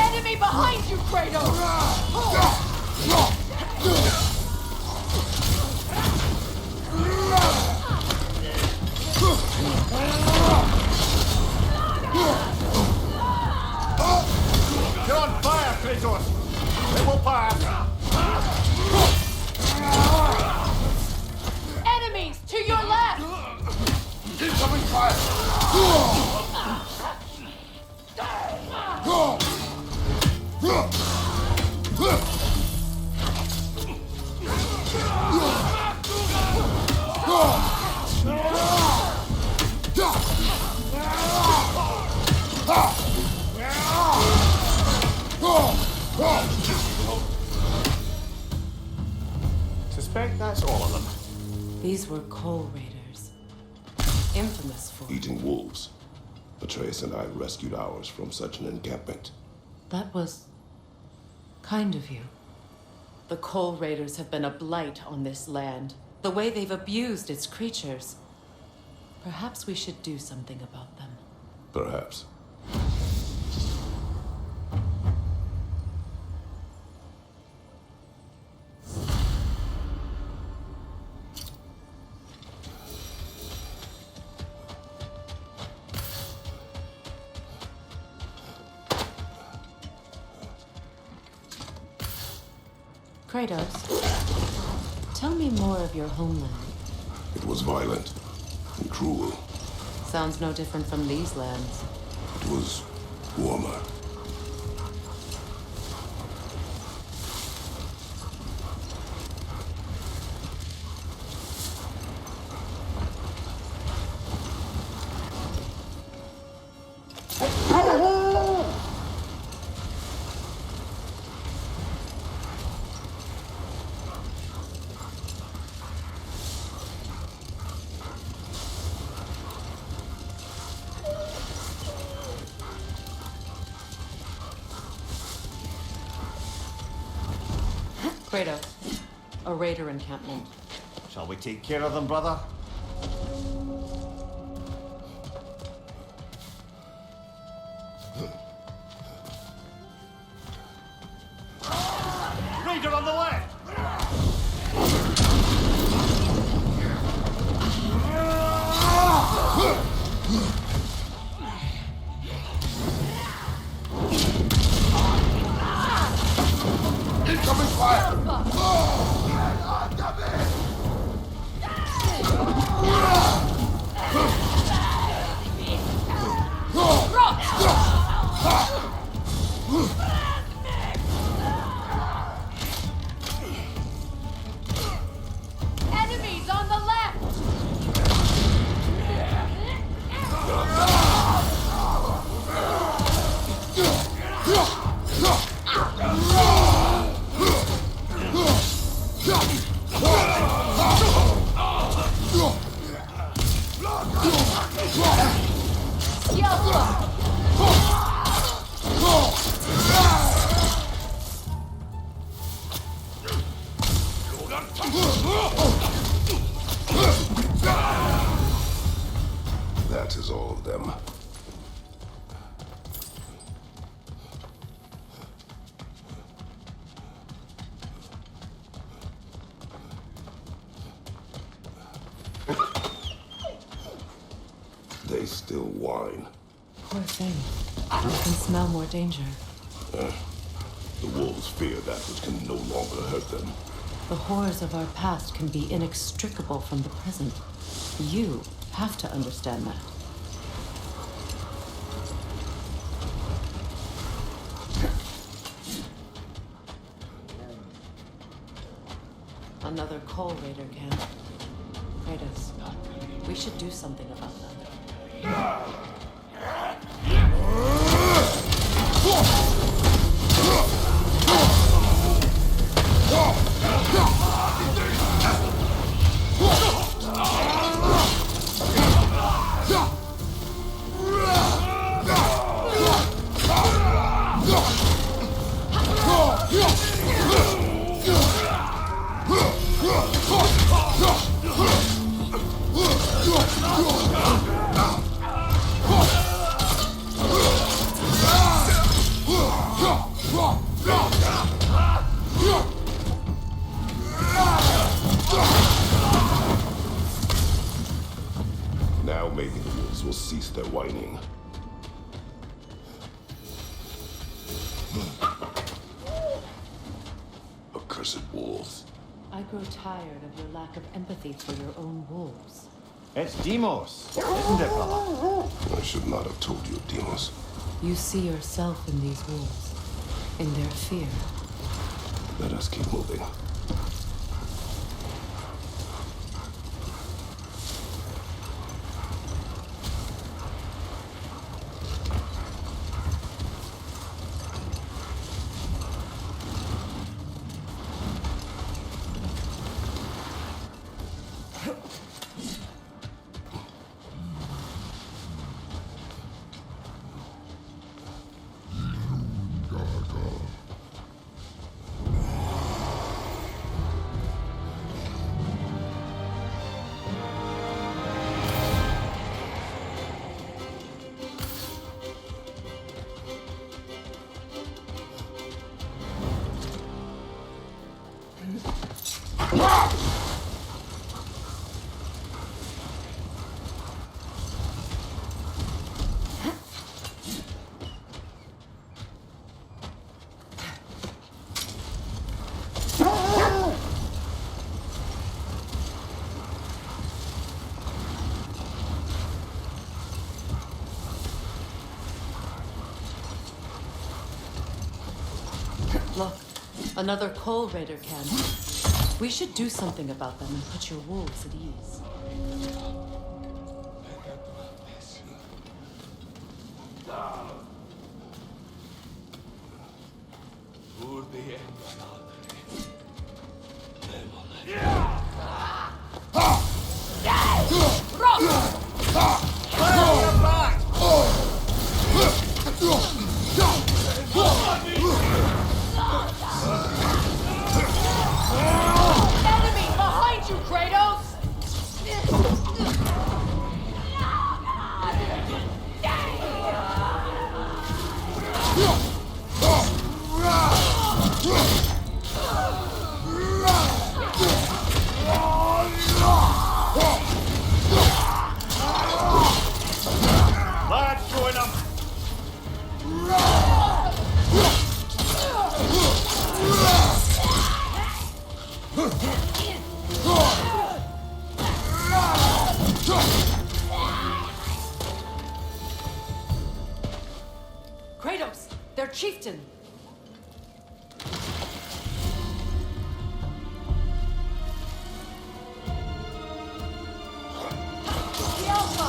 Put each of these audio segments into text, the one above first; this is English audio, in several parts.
Enemy behind you, Kratos! You're on fire, Kratos! They will pass! Enemies to your left! Incoming fire! Suspect that's all of them. These were coal raiders, infamous for... Eating wolves. Atreus and I rescued ours from such an encampment. That was kind of you. The coal raiders have been a blight on this land. The way they've abused its creatures. Perhaps we should do something about them. Perhaps. Kratos, tell me more of your homeland. It was violent and cruel. Sounds no different from these lands. It was warmer. Kratos, a raider encampment. Shall we take care of them, brother? Raider on the left! Incoming fire! Enemies on the left! That is all of them. They still whine. Poor thing. You can smell more danger. The wolves fear that which can no longer hurt them. The horrors of our past can be inextricable from the present. You have to understand that. Another coal raider camp. Kratos, we should do something about them. grow tired of your lack of empathy for your own wolves. It's Demos, isn't it, brother? I should not have told you, Demos. You see yourself in these wolves, in their fear. Let us keep moving. Look, another Coal Raider camp. We should do something about them and put your wolves at ease. Enemy behind you, Kratos! Let's join them! Kratos, their chieftain! The Alpha!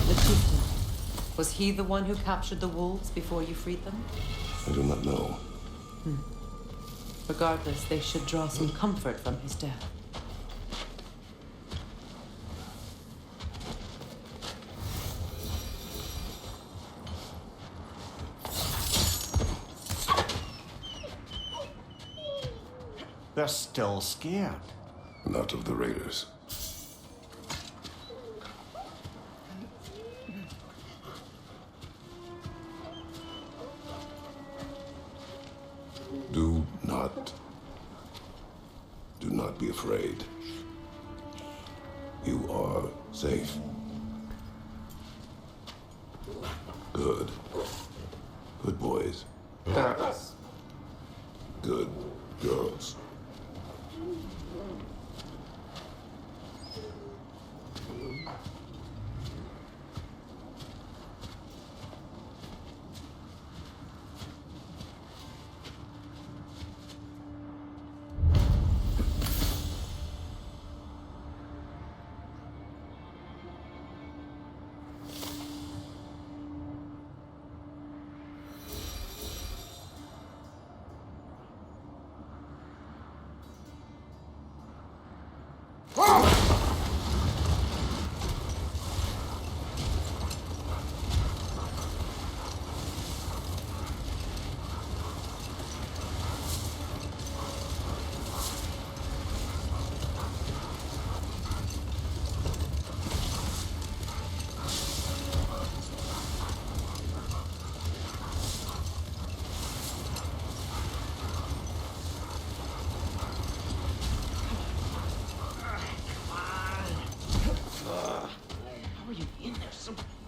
The chieftain. Was he the one who captured the wolves before you freed them? I do not know. Regardless, they should draw some comfort from his death. They're still scared. Not of the raiders. Do not be afraid. You are safe. Good. Good boys. Girls. Good girls.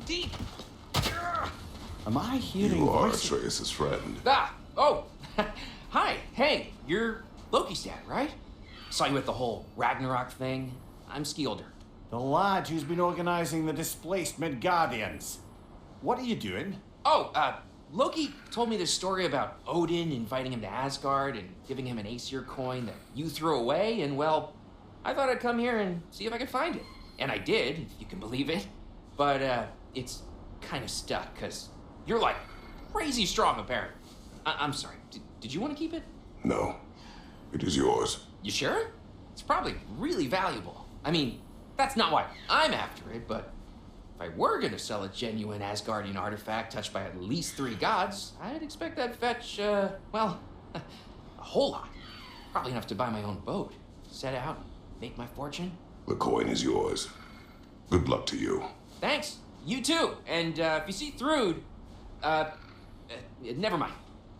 deep. Am I hearing You are voices? Atreus' friend. Oh. Hi. Hey, you're Loki's dad, right? Saw you at the whole Ragnarok thing. I'm Skilder. The lad who's been organizing the displaced Midgardians. What are you doing? Loki told me this story about Odin inviting him to Asgard and giving him an Aesir coin that you threw away, and well, I thought I'd come here and see if I could find it. And I did, if you can believe it. But, it's kind of stuck, because you're, like, crazy strong, apparently. I'm sorry, did you want to keep it? No, it is yours. You sure? It's probably really valuable. I mean, that's not why I'm after it, but if I were gonna sell a genuine Asgardian artifact touched by at least 3 gods, I'd expect that'd fetch, well, a whole lot. Probably enough to buy my own boat, set out, make my fortune. The coin is yours. Good luck to you. Thanks. You too. And if you see Thrud, never mind.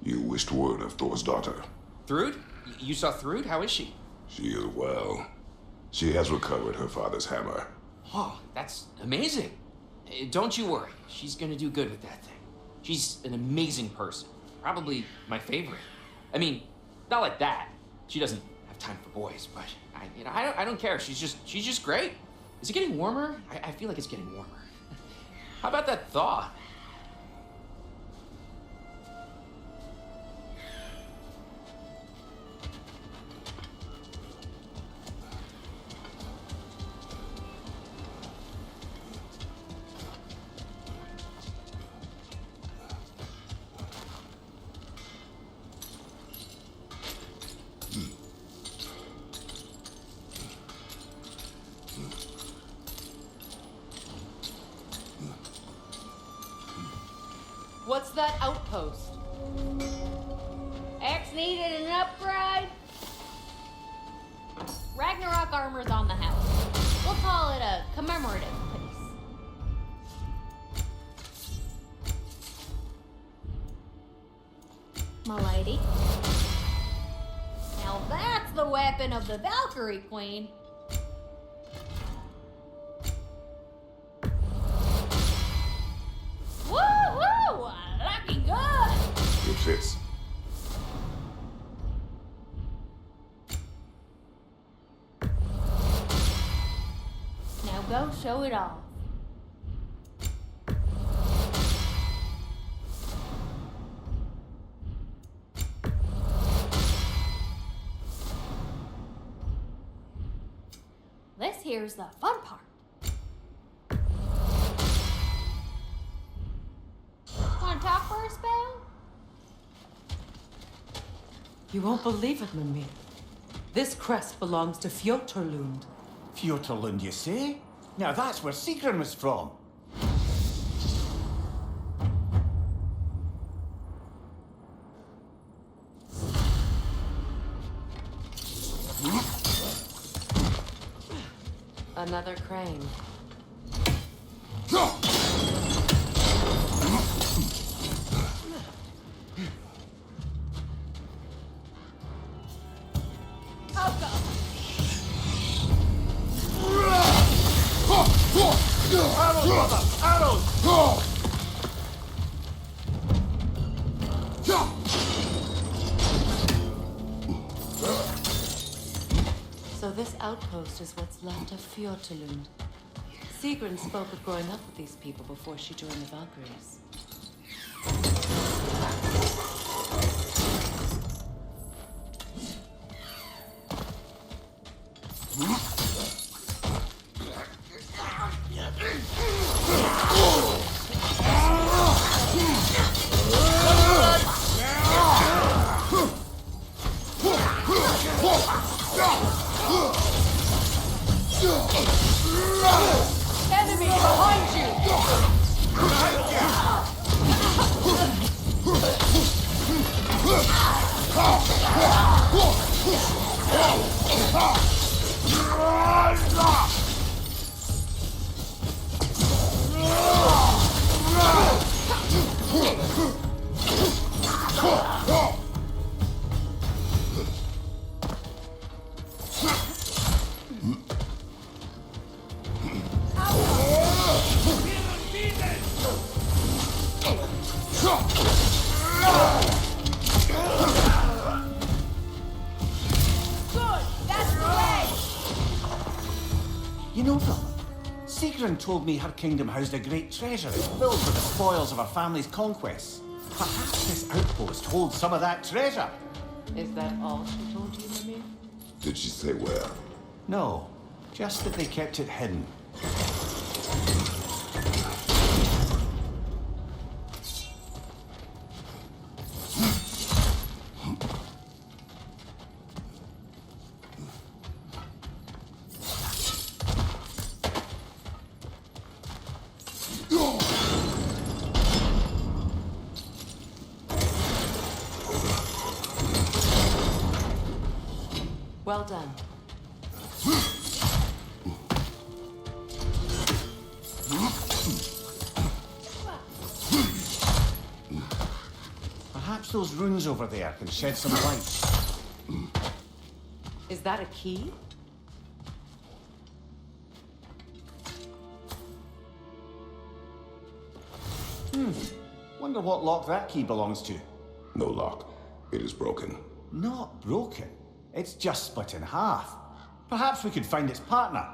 You wished word of Thor's daughter. Thrud? You saw Thrud? How is she? She is well. She has recovered her father's hammer. Oh, that's amazing. Don't you worry. She's gonna do good with that thing. She's an amazing person. Probably my favorite. I mean, not like that. She doesn't have time for boys, but I don't care. She's just great. Is it getting warmer? I feel like it's getting warmer. How about that thaw? What's that outpost? X needed an upgrade. Ragnarok armor's on the house. We'll call it a commemorative piece. My lady. Now that's the weapon of the Valkyrie Queen. Woo-hoo! Looking good! It fits. Now go show it off. This here's the fun part. Wanna talk for a spell? You won't believe it, Mimir. This crest belongs to Fjoturlund. Fjoturlund, you say? Now that's where Sigrun was from. Another crane. So this outpost is what's left of Fjoturlund. Sigrun spoke of growing up with these people before she joined the Valkyries. Enemy behind you! Sigrun told me her kingdom housed a great treasury filled with the spoils of her family's conquests. Perhaps this outpost holds some of that treasure. Is that all she told you, Mimir? Did she say where? No, just that they kept it hidden. Well done. Perhaps those runes over there can shed some light. Is that a key? Wonder what lock that key belongs to. No lock. It is broken. Not broken. It's just split in half. Perhaps we could find its partner.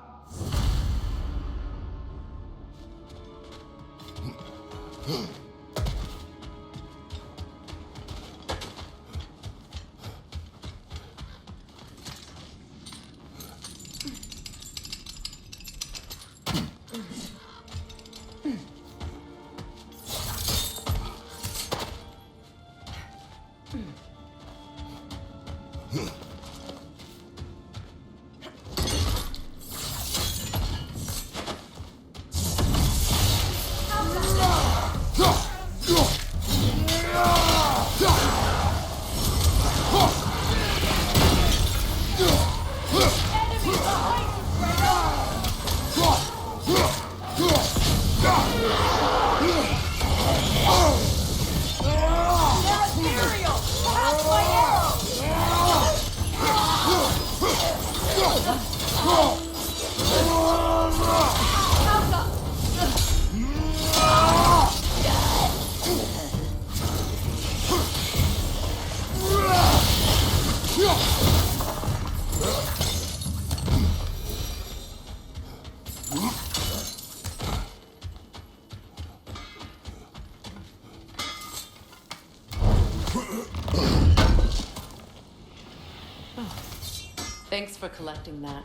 Thanks for collecting that.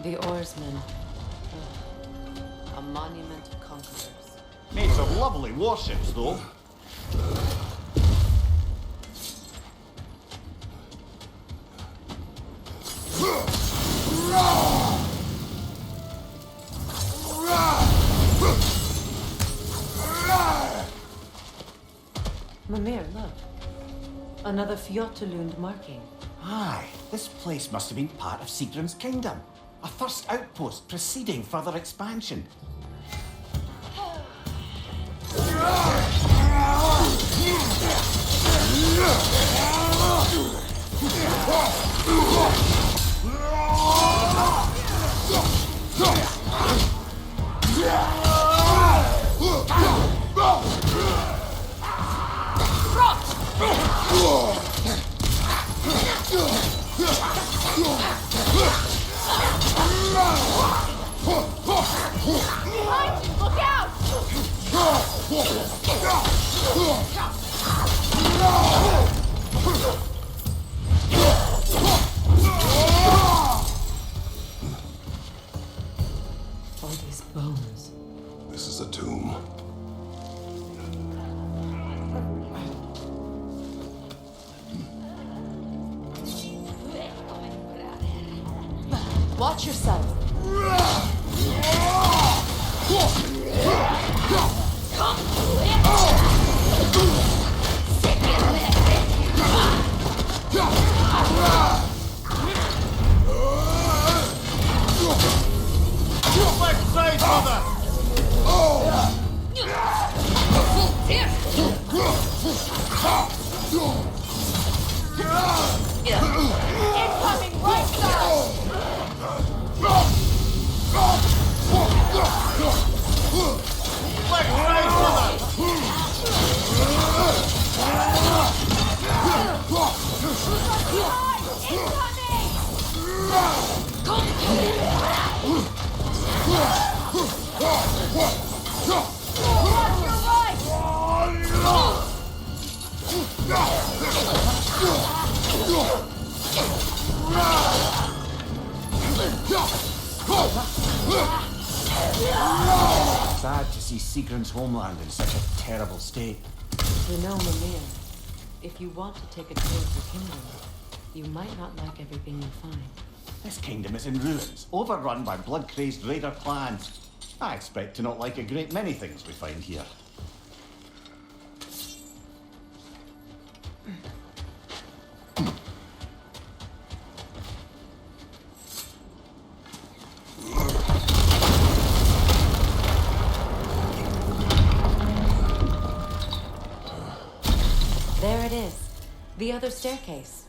The oarsmen. A monument of conquerors. Made some lovely warships, though. Mimir, look. Another Fjotalund marking. Aye, this place must have been part of Sigrun's kingdom. A first outpost preceding further expansion. Behind you! Look out! All these bones. This is a tomb. Watch yourself. Left side, brother! Incoming right side! Left side, brother! Watch your right! Sad to see Sigrun's homeland in such a terrible state. You know, Mimir, if you want to take a tour of the kingdom, you might not like everything you find. This kingdom is in ruins, overrun by blood-crazed raider clans. I expect to not like a great many things we find here. There it is. The other staircase.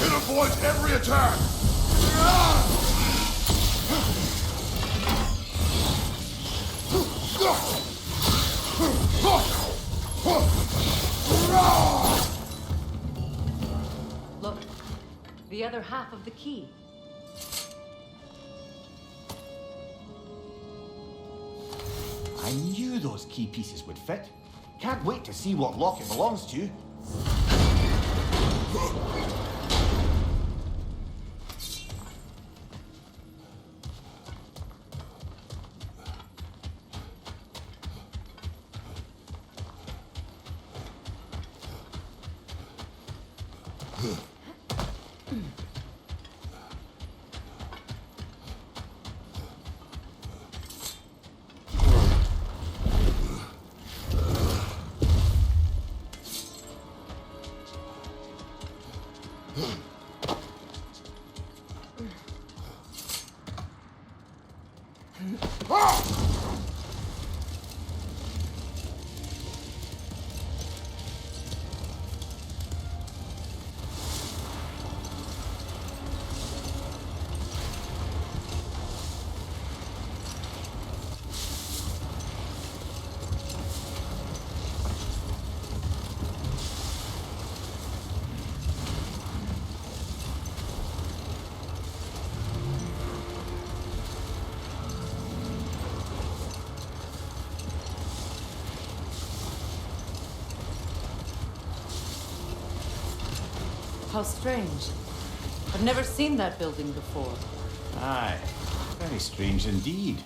It avoids every attack! Look, the other half of the key. I knew those key pieces would fit. Can't wait to see what lock it belongs to. How strange. I've never seen that building before. Aye, very strange indeed.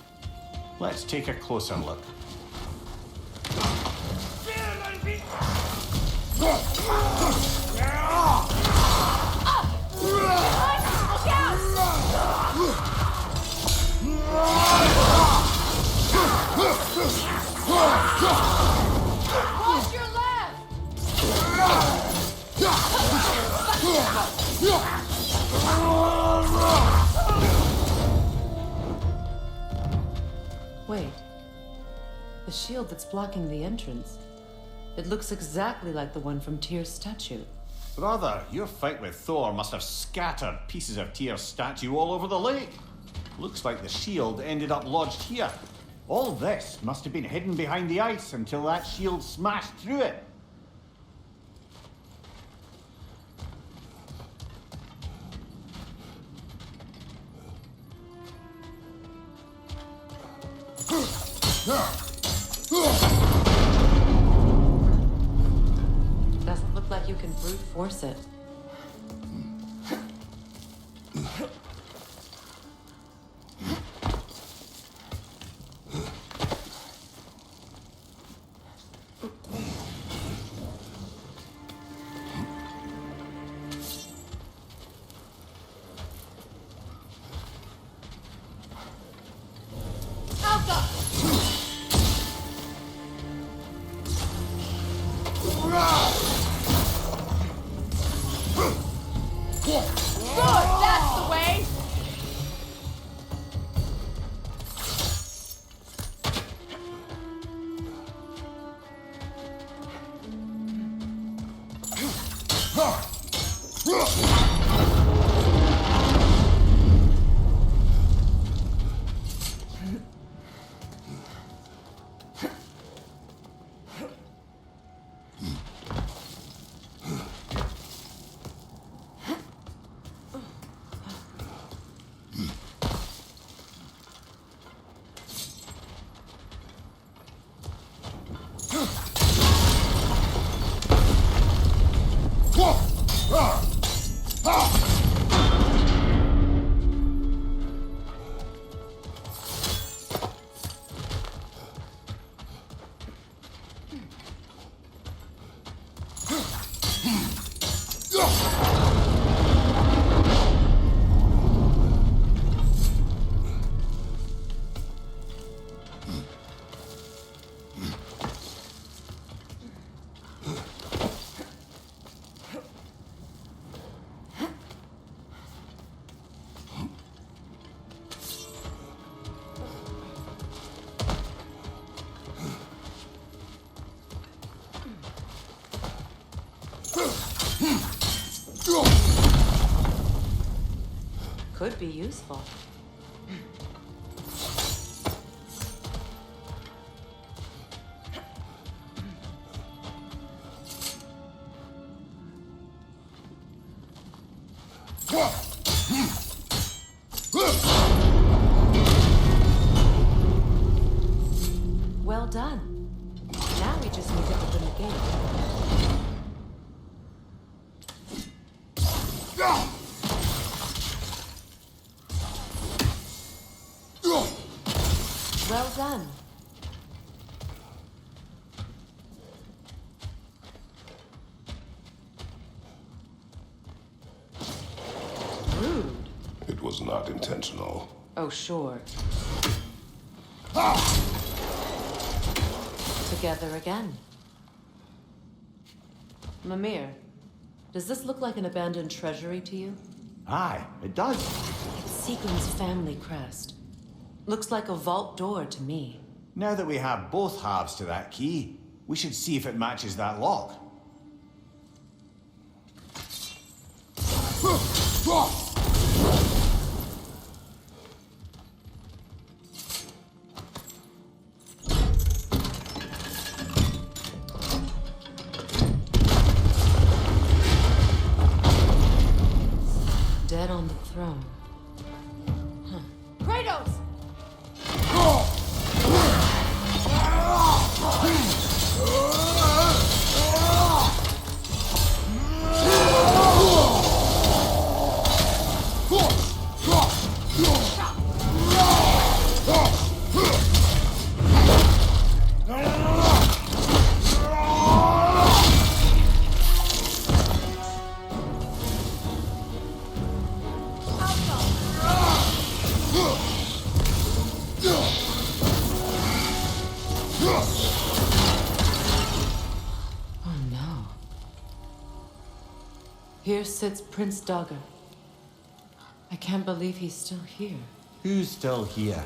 Let's take a closer look. Watch your left! Wait. The shield that's blocking the entrance. It looks exactly like the one from Tyr's statue. Brother, your fight with Thor must have scattered pieces of Tyr's statue all over the lake. Looks like the shield ended up lodged here. All this must have been hidden behind the ice until that shield smashed through it. Doesn't look like you can brute force it. Good, that's the way! Could be useful. Well done. Now we just need to open the gate. Well done. Rude. It was not intentional. Oh, sure. Together again. Mimir, does this look like an abandoned treasury to you? Aye, it does. It's Seagram's family crest. Looks like a vault door to me. Now that we have both halves to that key, we should see if it matches that lock. Dead on the throne. Kratos! Oh no. Here sits Prince Dagger. I can't believe he's still here. Who's still here?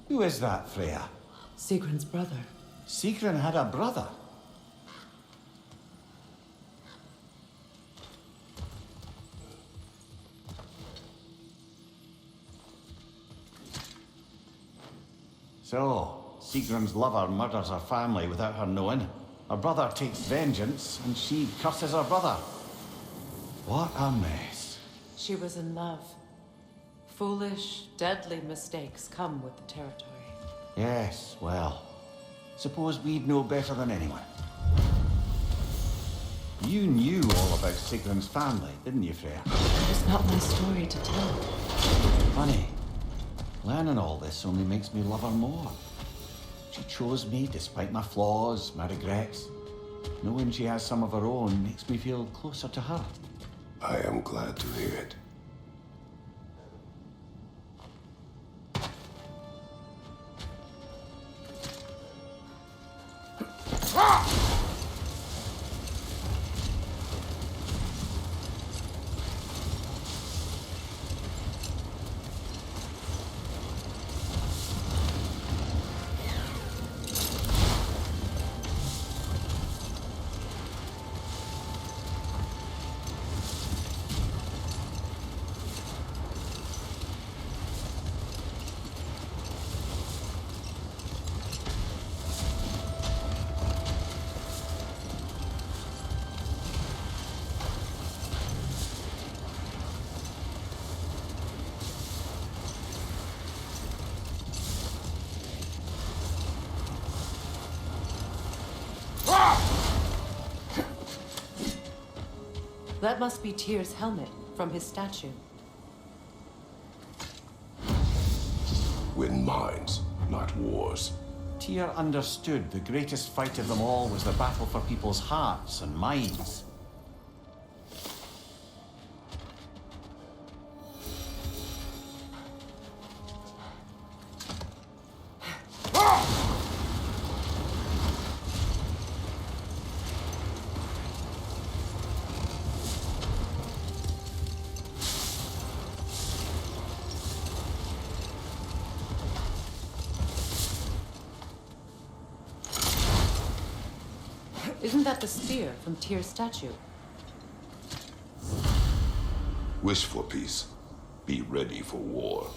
Who is that, Freya? Sigrun's brother. Sigrun had a brother. So, Seagram's lover murders her family without her knowing. Her brother takes vengeance, and she curses her brother. What a mess. She was in love. Foolish, deadly mistakes come with the territory. Yes, well, suppose we'd know better than anyone. You knew all about Sigram's family, didn't you, Freya? It's not my story to tell. Funny. Learning all this only makes me love her more. She chose me despite my flaws, my regrets. Knowing she has some of her own makes me feel closer to her. I am glad to hear it. That must be Tyr's helmet from his statue. Win minds, not wars. Tyr understood the greatest fight of them all was the battle for people's hearts and minds. Isn't that the spear from Tyr's statue? Wish for peace. Be ready for war.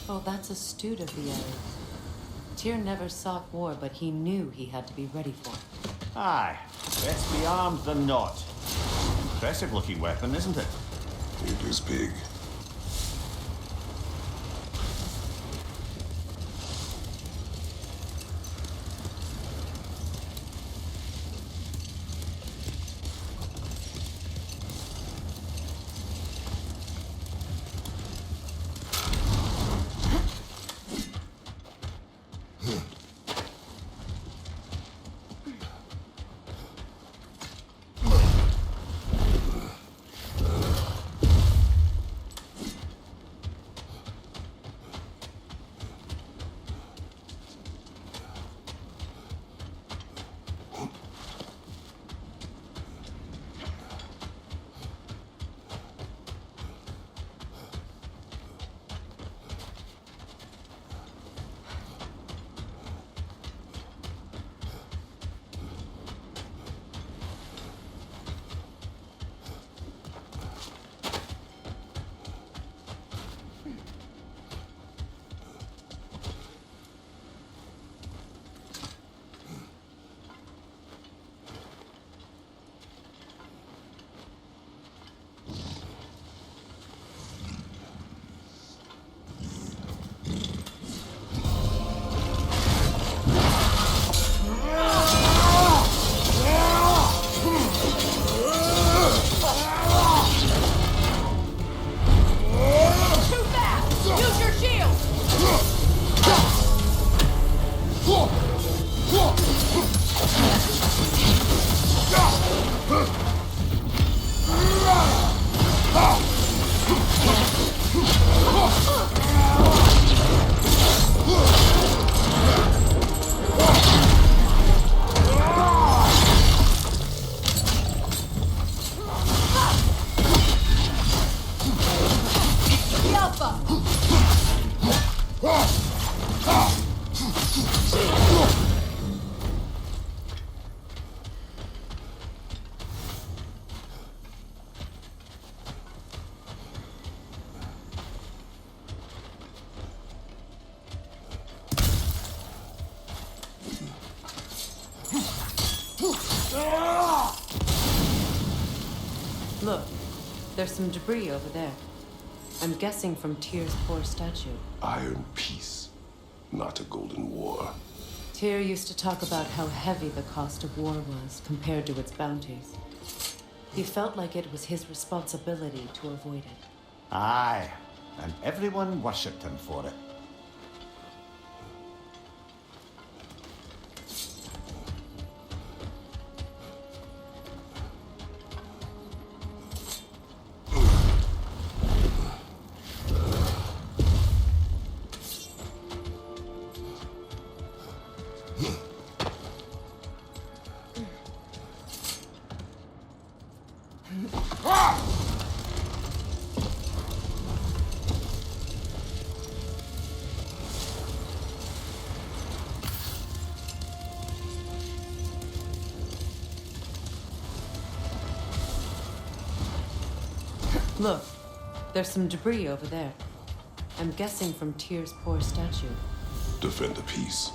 Oh, that's astute of the elves. Tyr never sought war, but he knew he had to be ready for it. Aye, best be armed than not. Impressive looking weapon, isn't it? It is big. Alpha! Look, there's some debris over there. I'm guessing from Tyr's poor statue. Iron peace, not a golden war. Tyr used to talk about how heavy the cost of war was compared to its bounties. He felt like it was his responsibility to avoid it. Aye, and everyone worshipped him for it. Look, there's some debris over there. I'm guessing from Tyr's poor statue. Defend the peace.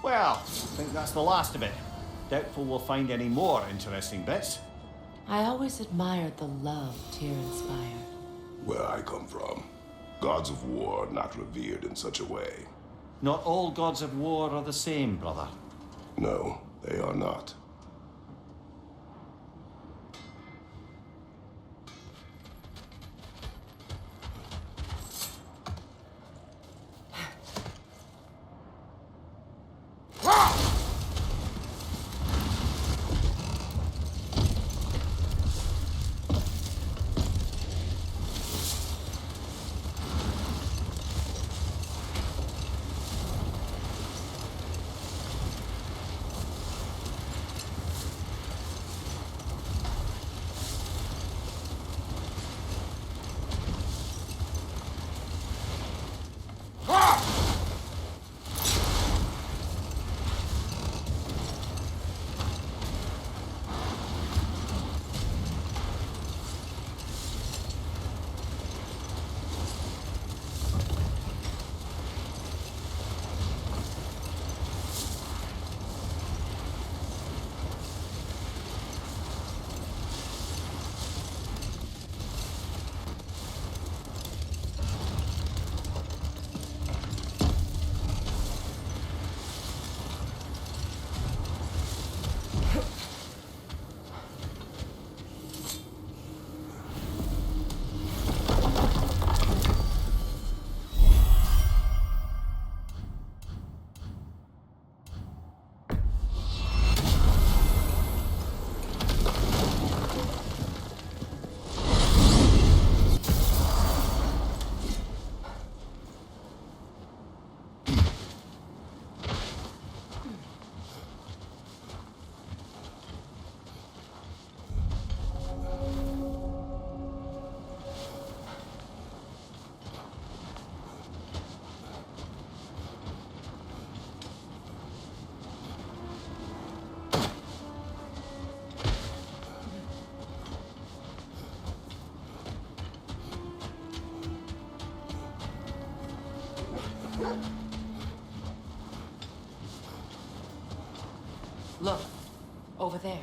Well, I think that's the last of it. Doubtful we'll find any more interesting bits. I always admired the love Tyr inspired. Where I come from, gods of war are not revered in such a way. Not all gods of war are the same, brother. No, they are not. Look, over there.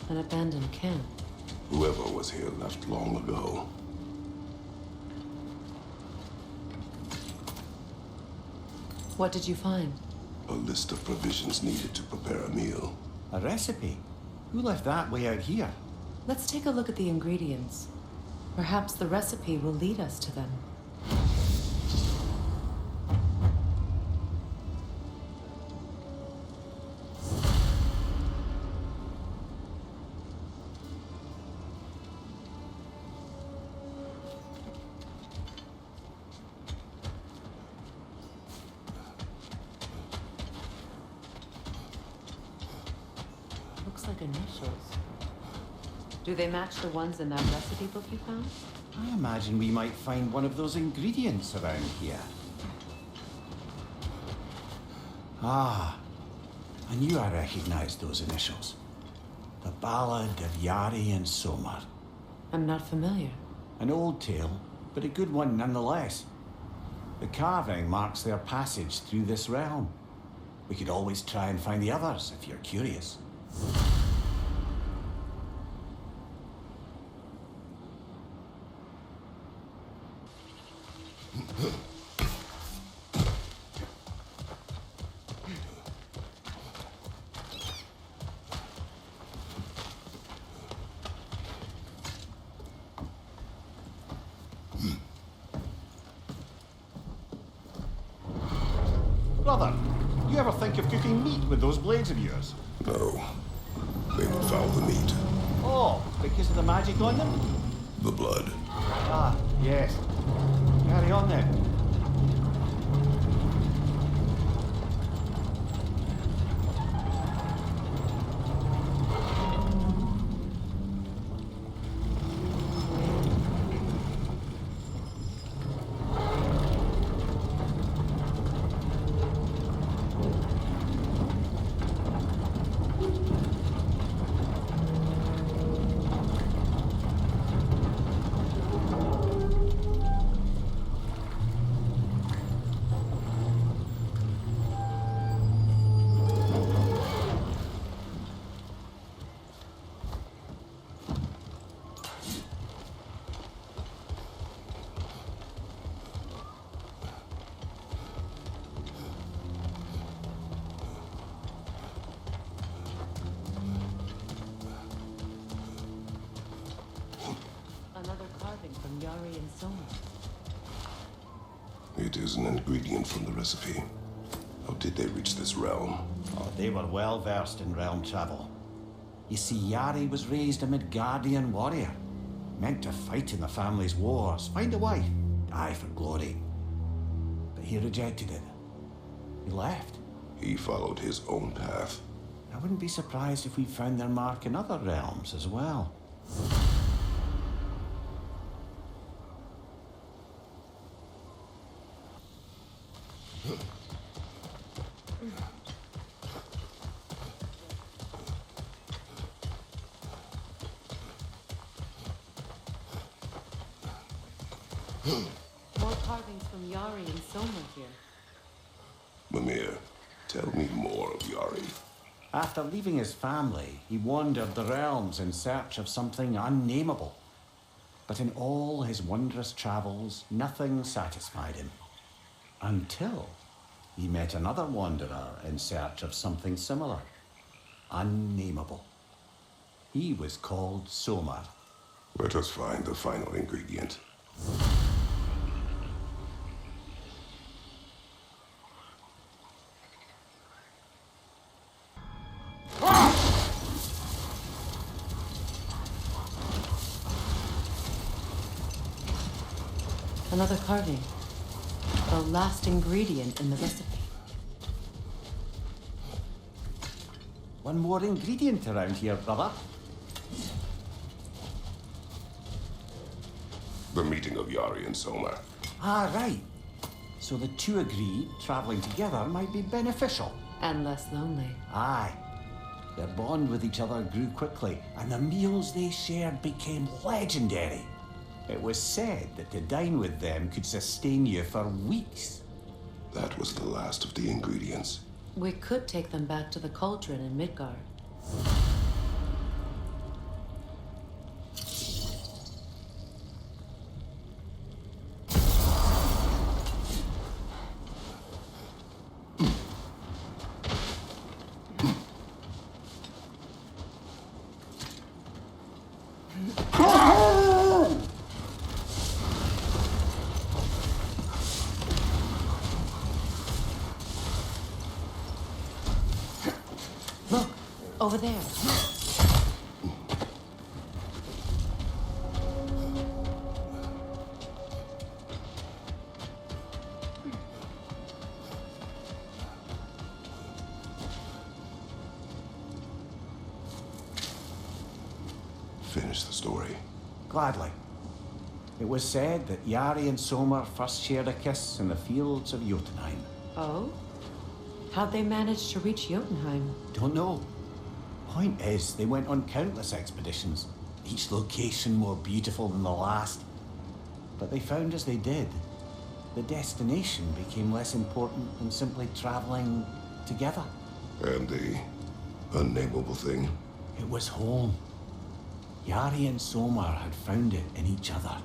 An abandoned camp. Whoever was here left long ago. What did you find? A list of provisions needed to prepare a meal. A recipe? Who left that way out here? Let's take a look at the ingredients. Perhaps the recipe will lead us to them. Looks like initials. Do they match the ones in that recipe book you found? I imagine we might find one of those ingredients around here. Ah, I knew I recognized those initials. The Ballad of Yari and Somar. I'm not familiar. An old tale, but a good one nonetheless. The carving marks their passage through this realm. We could always try and find the others if you're curious. Brother, you ever think of cooking meat with those blades of yours? No. They would foul the meat. Oh, because of the magic on them? The blood. Ah, yes. Carry on then. Another carving from Yari and Somar. It is an ingredient from the recipe. How did they reach this realm? Oh, they were well versed in realm travel. You see, Yari was raised a Midgardian warrior, meant to fight in the family's wars, find a wife, die for glory. But he rejected it. He left. He followed his own path. I wouldn't be surprised if we found their mark in other realms as well. More carvings from Yari and Somar here. Mimir, tell me more of Yari. After leaving his family, he wandered the realms in search of something unnameable. But in all his wondrous travels, nothing satisfied him. Until he met another wanderer in search of something similar. Unnameable. He was called Somar. Let us find the final ingredient. Another carving. The last ingredient in the recipe. One more ingredient around here, brother. The meeting of Yari and Somar. Ah, right. So the two agreed traveling together might be beneficial. And less lonely. Aye. Their bond with each other grew quickly, and the meals they shared became legendary. It was said that to dine with them could sustain you for weeks. That was the last of the ingredients. We could take them back to the cauldron in Midgard. Look, over there. Finish the story. Gladly. It was said that Yari and Sommer first shared a kiss in the fields of Jotunheim. Oh? How'd they manage to reach Jotunheim? Don't know. Point is, they went on countless expeditions, each location more beautiful than the last. But they found as they did, the destination became less important than simply traveling together. And the unnameable thing? It was home. Yari and Somar had found it in each other.